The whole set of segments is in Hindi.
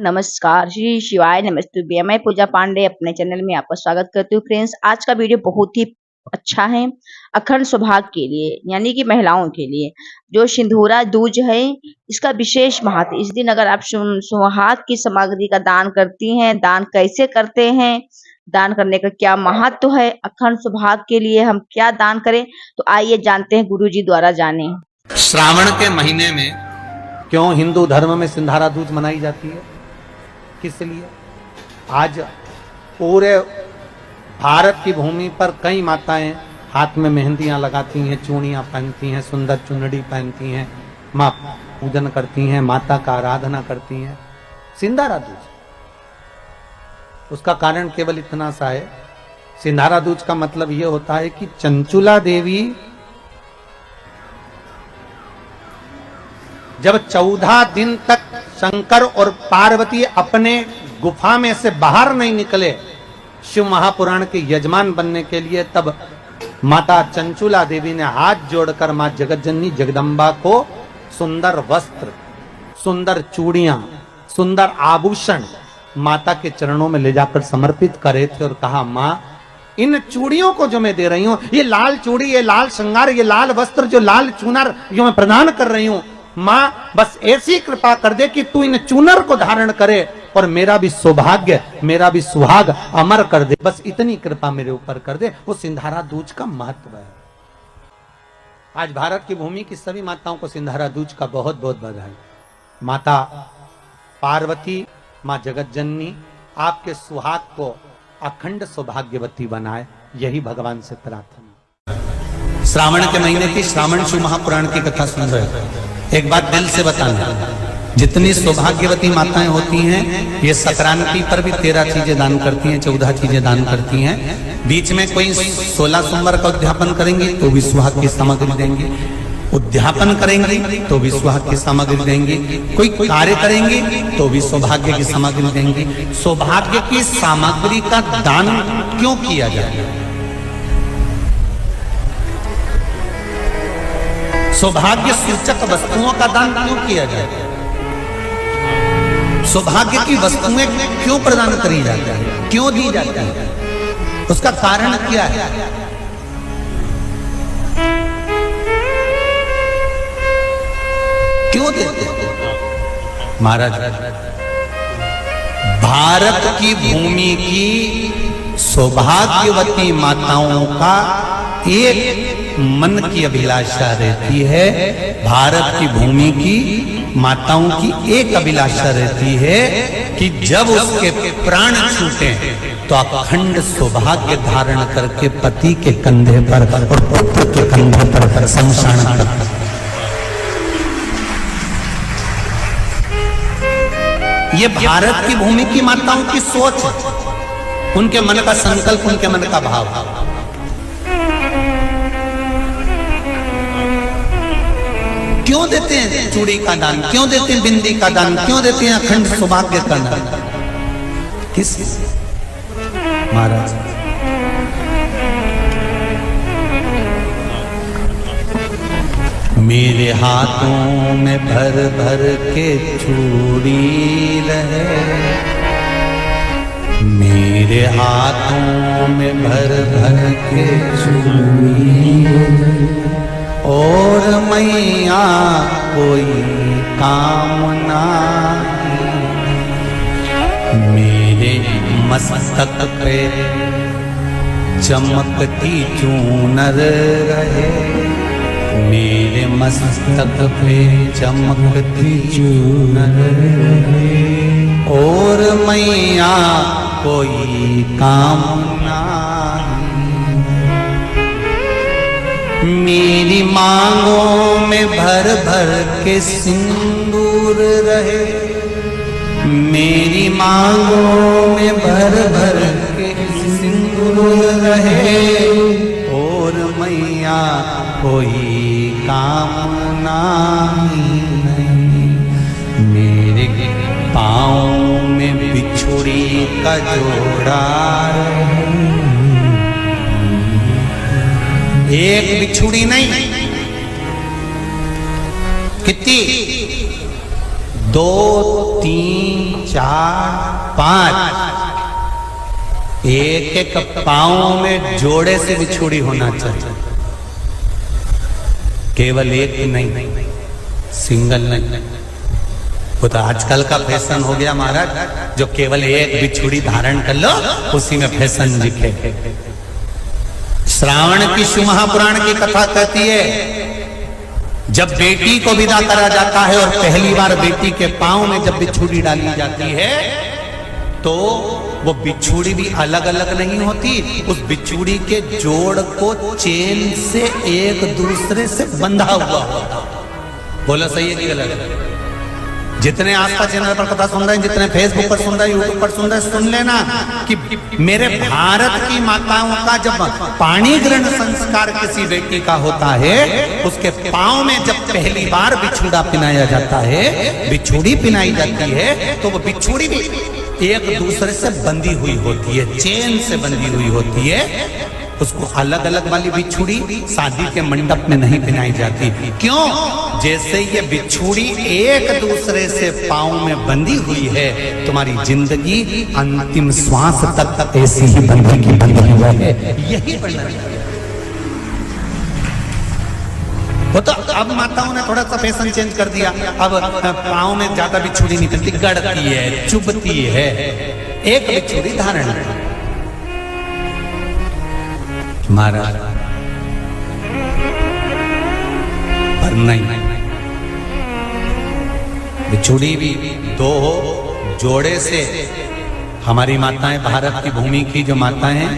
नमस्कार, श्री शिवाय नमस्तुभ्यं। मैं पूजा पांडे अपने चैनल में आपका स्वागत करती हूँ। फ्रेंड्स, आज का वीडियो बहुत ही अच्छा है अखंड सौभाग्य के लिए, यानी कि महिलाओं के लिए। जो सिंदूरा दूज है, इसका विशेष महत्व। इस दिन अगर आप सुहाग की सामग्री का दान करती हैं, दान कैसे करते हैं, दान करने का क्या महत्व है, अखंड सौभाग्य के लिए हम क्या दान करें, तो आइए जानते हैं, गुरु जी द्वारा जाने। श्रावण के महीने में क्यों हिंदू धर्म में सिंधारा दूज मनाई जाती है, किस लिए? आज पूरे भारत की भूमि पर कई माताएं हाथ में मेहंदियां लगाती हैं, चूड़ियां पहनती हैं, सुंदर चुनरी पहनती हैं, मां पूजन करती हैं, माता का आराधना करती हैं। सिंधारा दूज, उसका कारण केवल इतना सा है। सिंधारा दूज का मतलब यह होता है कि चंचुला देवी जब 14 दिन तक शंकर और पार्वती अपने गुफा में से बाहर नहीं निकले शिव महापुराण के यजमान बनने के लिए, तब माता चंचुला देवी ने हाथ जोड़कर मां जगतजननी जगदम्बा को सुंदर वस्त्र, सुंदर चूड़ियां, सुंदर आभूषण माता के चरणों में ले जाकर समर्पित करे थे और कहा, मां, इन चूड़ियों को जो मैं दे रही हूं, ये लाल चूड़ी, ये लाल श्रृंगार, ये लाल वस्त्र, जो लाल चूनर जो मैं प्रदान कर रही हूं, मां बस ऐसी कृपा कर दे कि तू इन चूनर को धारण करे और मेरा भी सौभाग्य, मेरा भी सुहाग अमर कर दे। बस इतनी कृपा मेरे ऊपर कर दे। वो सिंधारा दूज का महत्व है। आज भारत की भूमि की सभी माताओं को सिंधारा दूज का बहुत बहुत बधाई। माता पार्वती, मां जगतजननी आपके सुहाग को अखंड सौभाग्यवती बनाए, यही भगवान से प्रार्थना। श्रावण के महीने की श्रावण शिव महापुराण की कथा सुन रहे हैं। एक बात दिल से बताना, जितनी सौभाग्यवती माताएं होती हैं, ये संक्रांति पर भी 13 चीजें दान करती हैं, 14 चीजें दान करती हैं। बीच में कोई 16 सोमवार का उद्यापन करेंगी तो भी सुहाग की सामग्री देंगी, उद्यापन करेंगी तो भी सुहाग की सामग्री देंगी, कोई कार्य करेंगी तो भी सौभाग्य की सामग्री देंगी। सौभाग्य की सामग्री का दान क्यों किया जाए? सौभाग्य सूचक वस्तुओं का दान क्यों किया जाए? सौभाग्य की वस्तुएं क्यों प्रदान करी जाती है, क्यों दी जाती है? उसका कारण क्या है? क्यों देते हैं? महाराज, भारत की भूमि की सौभाग्यवती माताओं का एक मन की अभिलाषा रहती है। भारत की भूमि की माताओं की एक अभिलाषा रहती है कि जब उसके प्राण छूटे तो अखंड सौभाग्य धारण करके पति के कंधे पर और पुत्र के कंधे पर शमशान कर। ये भारत की भूमि की माताओं की सोच है, उनके मन का संकल्प, उनके मन का भाव। क्यों देते हैं चूड़ी का दान, क्यों देते हैं बिंदी का दान, क्यों देते हैं अखंड सौभाग्य का दान? किस महाराज? मेरे हाथों में भर भर के चूड़ी रहे, मेरे हाथों में भर भर के चूड़ी, और मैया कोई कामना, मेरे मस्तक पे चमकती चूनर रहे, मेरे मस्तक पे चमकती चूनर रहे, और मैया कोई कामना, मेरी मांगों में भर भर के सिंदूर रहे, मेरी मांगों में भर भर के सिंदूर रहे, और मैया कोई कामना नहीं, मेरे पाँव में बिछुड़ी का जोड़ा रहे। एक बिछुड़ी नहीं, कितनी? 2, 3, 4 5 एक एक पांव में जोड़े से बिछुड़ी होना चाहिए, केवल एक नहीं, सिंगल नहीं। वो तो आजकल का फैशन हो गया महाराज, जो केवल एक बिछुड़ी धारण कर लो उसी में फैशन दिखे। श्रावण की शिव महापुराण की कथा कहती है, जब बेटी को विदा करा जाता है और पहली बार बेटी के पांव में जब बिछुड़ी डाली जाती है तो वो बिछुड़ी भी अलग अलग नहीं होती, उस बिछुड़ी के जोड़ को चेन से एक दूसरे से बंधा हुआ होता। बोलो सही है कि गलत? जितने आस्था चैनल पर कथा सुन रहे हैं, जितने फेसबुक पर सुन रहे हैं, यूट्यूब पर सुन रहे हैं, सुन लेना कि मेरे भारत की माताओं का जब पाणी ग्रहण संस्कार किसी बेटी का होता है, उसके पांव में जब पहली बार बिछुड़ा पिनाया जाता है, बिछुड़ी पिनाई जाती है, तो वो बिछुड़ी भी एक दूसरे से बंधी हुई होती है, चेन से बंधी हुई होती है। उसको अलग अलग वाली बिछुड़ी शादी के मंडप में नहीं पिनाई जाती। क्यों? जैसे ये बिछुड़ी एक दूसरे से पांव में बंधी हुई है, तुम्हारी जिंदगी अंतिम श्वास तक ऐसी ही बंधी की बंधी हुई है, यही बनना चाहिए। वो तो अब माताओं ने थोड़ा सा फैशन चेंज कर दिया, अब पांव में ज्यादा बिछुड़ी नहीं पहनती, गड़ती है, चुभती है, एक बिछुड़ी धारण महाराज। पर नहीं, बिछुड़ी भी दो हो, जोड़े से। हमारी माताएं, भारत की भूमि की जो माताएं हैं,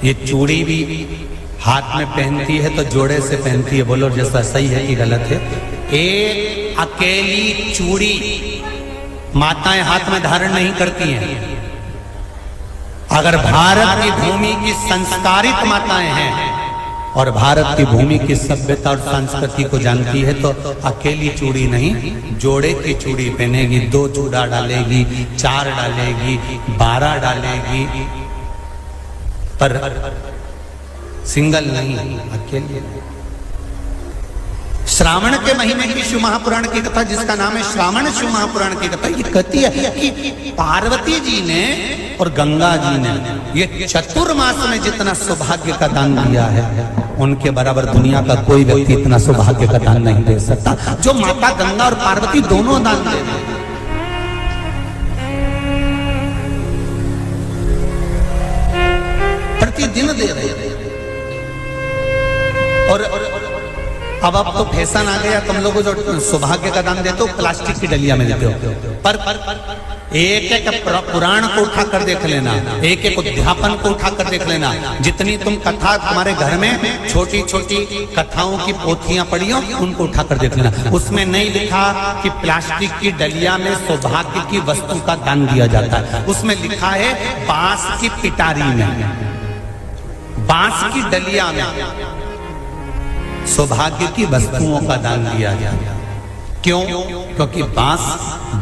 ये चूड़ी भी हाथ में पहनती है तो जोड़े से पहनती है। बोलो जैसा सही है कि गलत है? एक अकेली चूड़ी माताएं हाथ में धारण नहीं करती हैं। अगर भारत की भूमि की संस्कारित माताएं हैं और भारत की भूमि की सभ्यता और संस्कृति को जानती है तो अकेली चूड़ी नहीं, जोड़े की चूड़ी पहनेगी, 2 चूड़ा डालेगी, 4 डालेगी, 12 डालेगी, पर सिंगल नहीं, अकेले। श्रावण के महीने की शिव महापुराण की कथा, जिसका नाम है श्रावण शिव महापुराण की कथा, ये कहती है कि पार्वती जी ने और गंगा जी ने ये चतुर्मास में जितना सौभाग्य का दान दिया है, उनके बराबर दुनिया का कोई व्यक्ति इतना सौभाग्य का दान नहीं दे सकता जो माता गंगा और पार्वती दोनों दान दे रहे हैं। प्रतिदिन दे रहे हैं। और अब तो फैशन आ गया, तुम लोगों जो सौभाग्य का दान देते हो प्लास्टिक की डलिया में देते हो, पर एक एक पुराण को उठा कर देख लेना, एक एक उद्यापन को उठा कर देख लेना। जितनी तुम कथा तुम्हारे घर में छोटी छोटी कथाओं की पोथियां पड़ी हो, उनको उठा कर देख लेना। उसमें नहीं लिखा कि प्लास्टिक की डलिया में सौभाग्य की वस्तु का दान दिया जाता है, उसमें लिखा है बांस की पिटारी में, बांस की डलिया में सौभाग्य की वस्तुओं का दान दिया जाता है। क्यों? क्योंकि बांस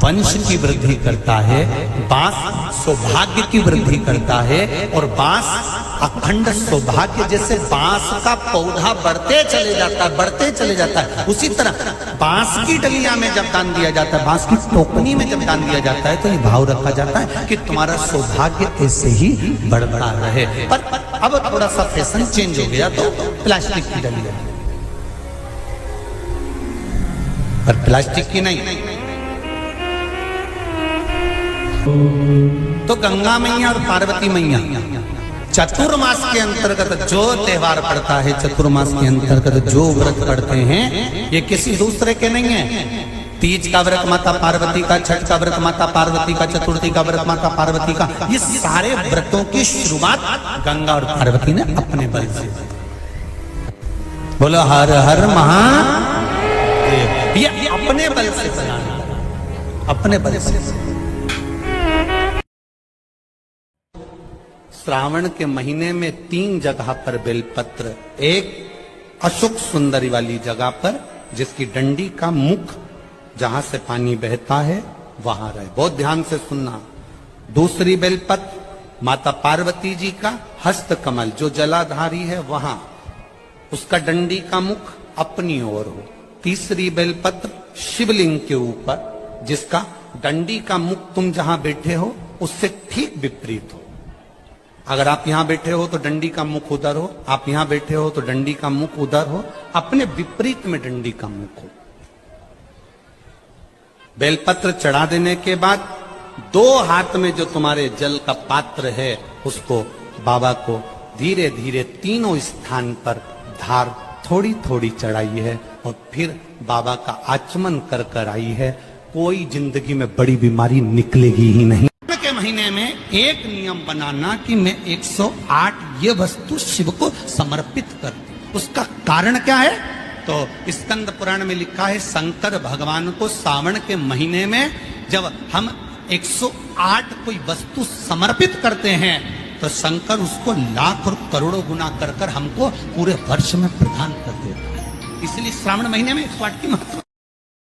वंश की वृद्धि करता है, बांस सौभाग्य की वृद्धि करता है, और बांस अखंड सौभाग्य। जैसे बांस का पौधा बढ़ते चले जाता है, बढ़ते चले जाता है, उसी तरह बांस की डलिया में जब दान दिया जाता है, बांस की टोकनी में जब दान दिया जाता है, तो ये भाव रखा जाता है कि तुम्हारा सौभाग्य ऐसे ही बढ़ता रहे। पर अब थोड़ा सा फैशन चेंज हो गया, तो प्लास्टिक की डलिया, पर प्लास्टिक की नहीं। तो गंगा मैया और पार्वती मैया चतुर्मास के अंतर्गत जो त्योहार पड़ता है, चतुर्मास के अंतर्गत जो व्रत पड़ते हैं, ये किसी दूसरे के नहीं है। तीज का व्रत माता पार्वती का, छठ का व्रत माता पार्वती का, चतुर्थी का व्रत माता पार्वती का, ये सारे व्रतों की शुरुआत गंगा और पार्वती ने अपने बल से। बोलो हर हर महादेव। ये अपने बल से बनाना, अपने बल से। श्रावण के महीने में 3 जगह पर बेलपत्र, एक अशोक सुंदरी वाली जगह पर जिसकी डंडी का मुख जहां से पानी बहता है वहां रहे, बहुत ध्यान से सुनना। दूसरी बेलपत्र माता पार्वती जी का हस्त कमल जो जलाधारी है वहां, उसका डंडी का मुख अपनी ओर हो। तीसरी बेलपत्र शिवलिंग के ऊपर जिसका डंडी का मुख तुम जहां बैठे हो उससे ठीक विपरीत हो। अगर आप यहां बैठे हो तो डंडी का मुख उधर हो, आप यहां बैठे हो तो डंडी का मुख उधर हो, अपने विपरीत में डंडी का मुख हो। बेलपत्र चढ़ा देने के बाद 2 हाथ में जो तुम्हारे जल का पात्र है उसको बाबा को धीरे धीरे तीनों स्थान पर धार थोड़ी थोड़ी चढ़ाई है और फिर बाबा का आचमन कर कर आई है। कोई जिंदगी में बड़ी बीमारी निकलेगी ही नहीं। के महीने में एक नियम बनाना कि मैं 108 ये वस्तु शिव को समर्पित कर दूं। उसका कारण क्या है? तो स्कंद पुराण में लिखा है शंकर भगवान को सावन के महीने में जब हम 108 कोई वस्तु समर्पित करते हैं तो शंकर उसको लाख और करोड़ों गुना कर कर हमको पूरे वर्ष में प्रदान कर देता है। इसलिए श्रावण महीने में 108 की महत्व।